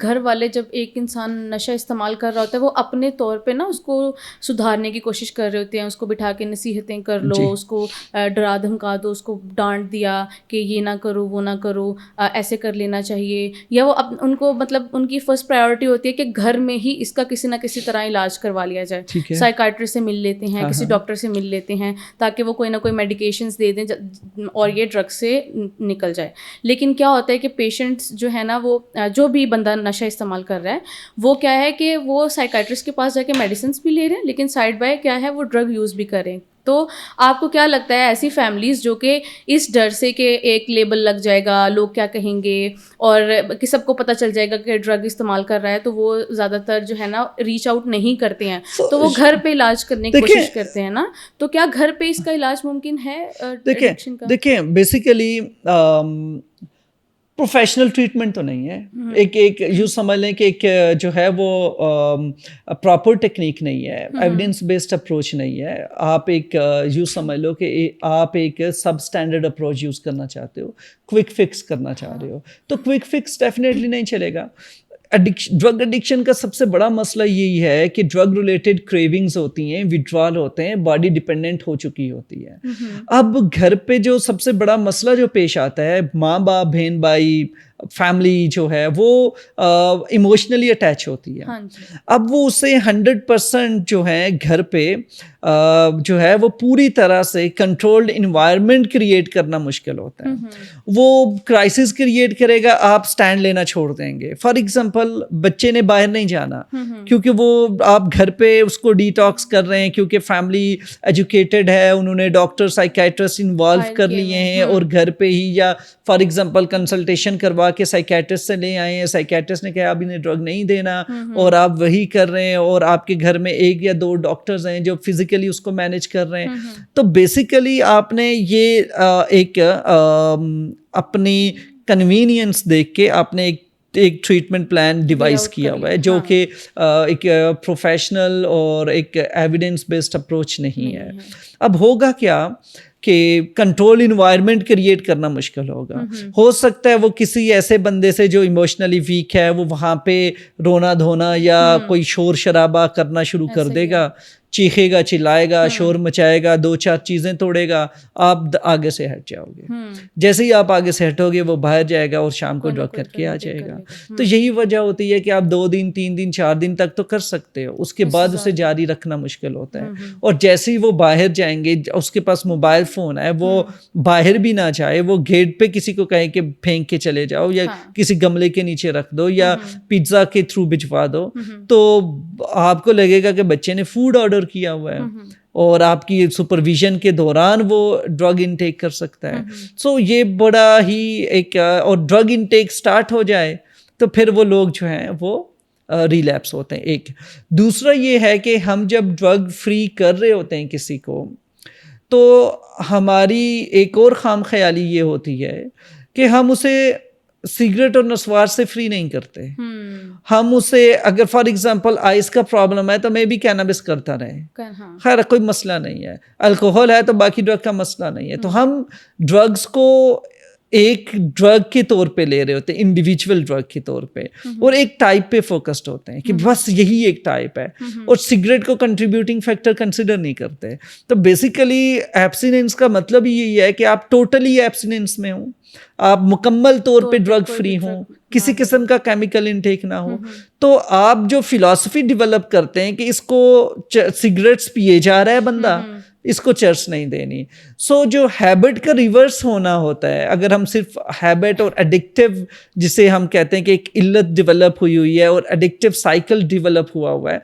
گھر والے جب ایک انسان نشہ استعمال کر رہا ہوتا ہے وہ اپنے طور پہ نا اس کو سدھارنے کی کوشش کر رہے ہوتے ہیں, اس کو بٹھا کے نصیحتیں کر لو, اس کو ڈرا دھمکا دو, اس کو ڈانٹ دیا کہ یہ نہ کرو وہ نہ کرو, ایسے کر لینا چاہیے, یا وہ ان کو مطلب ان کی فرسٹ پرائیورٹی ہوتی ہے کہ گھر میں ہی اس کا کسی نہ کسی طرح علاج کروا لیا جائے, سائیکائٹرسٹ سے مل لیتے ہیں, کسی ڈاکٹر سے مل لیتے ہیں تاکہ وہ کوئی نہ کوئی میڈیکیشنز دے دیں اور یہ ڈرگ سے نکل جائے. لیکن کیا ہوتا ہے کہ پیشنٹس جو ہے نا وہ جو بھی بندہ نشہ استعمال کر رہا ہے وہ کیا ہے کہ وہ سائیکائٹرسٹ کے پاس جا کے میڈیسنس بھی لے رہے ہیں لیکن سائڈ بائی کیا ہے وہ ڈرگ یوز بھی کر رہے ہیں. تو آپ کو کیا لگتا ہے ایسی فیملیز جو کہ اس ڈر سے کہ ایک لیبل لگ جائے گا, لوگ کیا کہیں گے, اور کہ سب کو پتہ چل جائے گا کہ ڈرگ استعمال کر رہا ہے, تو وہ زیادہ تر جو ہے نا ریچ آؤٹ نہیں کرتے ہیں, تو وہ گھر پہ علاج کرنے کی کوشش کرتے ہیں نا, تو کیا گھر پہ اس کا علاج ممکن ہے ایڈکشن کا؟ دیکھیں بیسیکلی پروفیشنل ٹریٹمنٹ تو نہیں ہے, ایک یوں سمجھ لیں کہ ایک جو ہے وہ پراپر ٹیکنیک نہیں ہے, ایویڈنس بیسڈ اپروچ نہیں ہے. آپ ایک یوں سمجھ لو کہ آپ ایک سب اسٹینڈرڈ اپروچ یوز کرنا چاہتے ہو, کوئک فکس کرنا چاہ رہے ہو, تو کوئک فکس ڈیفینیٹلی نہیں چلے گا. ڈرگ ایڈکشن کا سب سے بڑا مسئلہ یہی ہے کہ ڈرگ ریلیٹڈ کریونگز ہوتی ہیں, وڈرال ہوتے ہیں, باڈی ڈپینڈنٹ ہو چکی ہوتی ہے. اب گھر پہ جو سب سے بڑا مسئلہ جو پیش آتا ہے, ماں باپ بہن بھائی فیملی جو ہے وہ ایموشنلی اٹیچ ہوتی ہے. اب وہ اسے 100% جو ہے گھر پہ جو ہے وہ پوری طرح سے کنٹرولڈ انوائرمنٹ کریٹ کرنا مشکل ہوتا ہے. وہ کرائسس کریٹ کرے گا, آپ سٹینڈ لینا چھوڑ دیں گے. فار ایگزامپل بچے نے باہر نہیں جانا کیونکہ وہ آپ گھر پہ اس کو ڈیٹاکس کر رہے ہیں کیونکہ فیملی ایجوکیٹڈ ہے, انہوں نے ڈاکٹر سائیکیٹرسٹ انوالو کر لیے ہیں اور گھر پہ ہی, یا فار ایگزامپل کنسلٹیشن کروا کے سائیکیٹرسٹ سے لے آئے ہیں, سائیکیٹرسٹ نے کہا اب انہیں ڈرگ نہیں دینا اور آپ وہی کر رہے ہیں, اور آپ کے گھر میں 1 یا 2 ڈاکٹرز ہیں جو فزیکلی اس کو مینیج کر رہے ہیں. تو بیسیکلی آپ نے یہ ایک اپنی کنوینئنس دیکھ کے آپ نے ایک ٹریٹمنٹ پلان ڈیوائز کیا ہوا ہے جو کہ ایک پروفیشنل اور ایک ایویڈنس بیسڈ اپروچ نہیں ہے. اب ہوگا کیا کہ کنٹرول انوائرمنٹ کریٹ کرنا مشکل ہوگا. ہو سکتا ہے وہ کسی ایسے بندے سے جو ایموشنلی ویک ہے وہ وہاں پہ رونا دھونا یا کوئی شور شرابہ کرنا شروع کر دے گا, چیخے گا, چلائے گا, شور مچائے گا, 2-4 چیزیں توڑے گا, آپ آگے سے ہٹ جاؤ گے. جیسے ہی آپ آگے سے ہٹو گے وہ باہر جائے گا اور شام کو ڈرگ کر کے آ جائے گا. تو یہی وجہ ہوتی ہے کہ آپ 2 دن 3 دن 4 دن تک تو کر سکتے ہو, اس کے بعد اسے جاری رکھنا مشکل ہوتا ہے. اور جیسے ہی وہ باہر جائیں گے, اس کے پاس موبائل فون ہے, وہ باہر بھی نہ جائے, وہ گیٹ پہ کسی کو کہیں کہ پھینک کے چلے جاؤ یا کسی گملے کے نیچے رکھ دو یا پیزا کے تھرو بھجوا دو, تو آپ کو لگے گا کہ بچے نے فوڈ آرڈر کیا ہوا ہے اور آپ کی سپرویژن کے دوران وہ ڈرگ انٹیک کر سکتا ہے. سو یہ بڑا ہی ایک, اور ڈرگ انٹیک سٹارٹ ہو جائے تو پھر وہ لوگ جو ہیں وہ ریلیپس ہوتے ہیں. ایک دوسرا یہ ہے کہ ہم جب ڈرگ فری کر رہے ہوتے ہیں کسی کو, تو ہماری ایک اور خام خیالی یہ ہوتی ہے کہ ہم اسے سگریٹ اور نسوار سے فری نہیں کرتے. ہم اسے اگر فار ایگزامپل آئس کا پرابلم ہے تو میں بھی کینابس کرتا رہے, خیر کوئی مسئلہ نہیں ہے. الکوہول ہے تو باقی ڈرگ کا مسئلہ نہیں ہے. تو ہم ڈرگس کو ایک ڈرگ کے طور پہ لے رہے ہوتے ہیں, انڈیویجول ڈرگ کے طور پہ, اور ایک ٹائپ پہ فوکسڈ ہوتے ہیں کہ بس یہی ایک ٹائپ ہے, اور سگریٹ کو کنٹریبیوٹنگ فیکٹر کنسیڈر نہیں کرتے. تو بیسیکلی ایبسٹیننس کا مطلب یہی ہے کہ آپ ٹوٹلی ایبسٹیننس میں ہوں, آپ مکمل طور پہ ڈرگ فری ہوں, کسی قسم کا کیمیکل انٹیک نہ ہو. تو آپ جو فلاسفی ڈیولپ کرتے ہیں کہ اس کو سگریٹس پیے جا رہا ہے بندہ, اس کو چرس نہیں دینی. سو جو ہیبٹ کا ریورس ہونا ہوتا ہے, اگر ہم صرف ہیبٹ اور ایڈکٹیو جسے ہم کہتے ہیں کہ ایک علت ڈیولپ ہوئی ہے اور ایڈکٹیو سائیکل ڈیولپ ہوا ہے,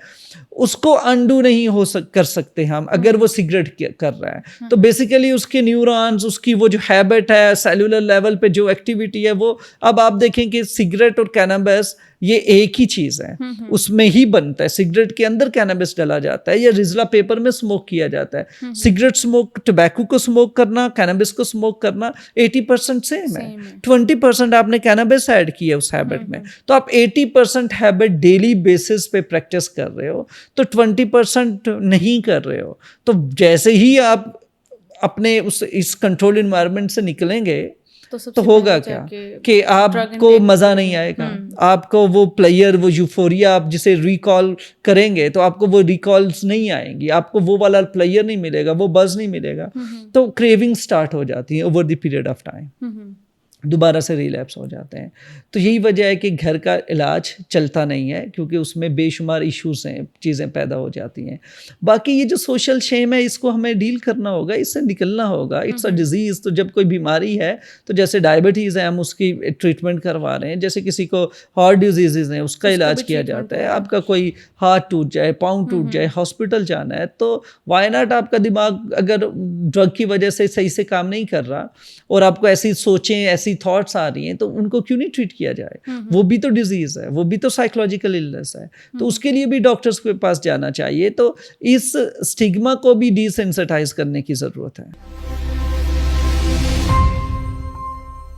اس کو انڈو نہیں کر سکتے ہم اگر وہ سگریٹ کر رہا ہے. تو بیسیکلی اس کے نیورونز, اس کی وہ جو ہیبٹ ہے, سیلولر لیول پہ جو ایکٹیویٹی ہے, وہ اب آپ دیکھیں کہ سگریٹ اور کینابس یہ ایک ہی چیز ہے, اس میں ہی بنتا ہے. سگریٹ کے اندر کینابس ڈالا جاتا ہے یا رزلا پیپر میں سموک کیا جاتا ہے. سگریٹ سموک, ٹبیکو کو سموک کرنا, کینابس کو سموک کرنا 80% سیم ہے. 20% آپ نے کینابس ایڈ کیا اس ہیبٹ میں, تو آپ 80% ہیبٹ ڈیلی بیسس پہ پریکٹس کر رہے ہو, تو 20% نہیں کر رہے ہو. تو جیسے ہی آپ اپنے اس کنٹرول انوائرمنٹ سے نکلیں گے تو ہوگا کیا کہ آپ کو مزہ نہیں آئے گا, آپ کو وہ پلیئر, وہ یوفوریا آپ جسے ریکال کریں گے تو آپ کو وہ ریکالز نہیں آئیں گی, آپ کو وہ والا پلیئر نہیں ملے گا, وہ بز نہیں ملے گا. تو کریونگ سٹارٹ ہو جاتی ہیں over the period of time, دوبارہ سے ریلیپس ہو جاتے ہیں. تو یہی وجہ ہے کہ گھر کا علاج چلتا نہیں ہے, کیونکہ اس میں بے شمار ایشوز ہیں, چیزیں پیدا ہو جاتی ہیں. باقی یہ جو سوشل شیم ہے اس کو ہمیں ڈیل کرنا ہوگا, اس سے نکلنا ہوگا. It's a disease. تو جب کوئی بیماری ہے تو جیسے ڈائبٹیز ہے ہم اس کی ٹریٹمنٹ کروا رہے ہیں, جیسے کسی کو ہارٹ ڈیزیزز ہیں اس کا علاج کیا جاتا ہے. آپ کا کوئی ہاتھ ٹوٹ جائے, پاؤں ٹوٹ جائے, ہاسپٹل جانا ہے, تو وائی ناٹ آپ کا دماغ اگر ڈرگ کی وجہ سے صحیح سے کام نہیں کر رہا اور آپ کو ایسی سوچیں, ایسی تھاٹس آ رہی ہیں, تو ان کو کیوں نہیں ٹریٹ کیا جائے؟ وہ بھی تو ڈیزیز ہے, وہ بھی تو سائیکولوجیکل النس ہے, تو اس کے لیے بھی ڈاکٹرز کے پاس جانا چاہیے. تو اس اسٹگما کو بھی ڈی سینسٹائز کرنے کی ضرورت ہے.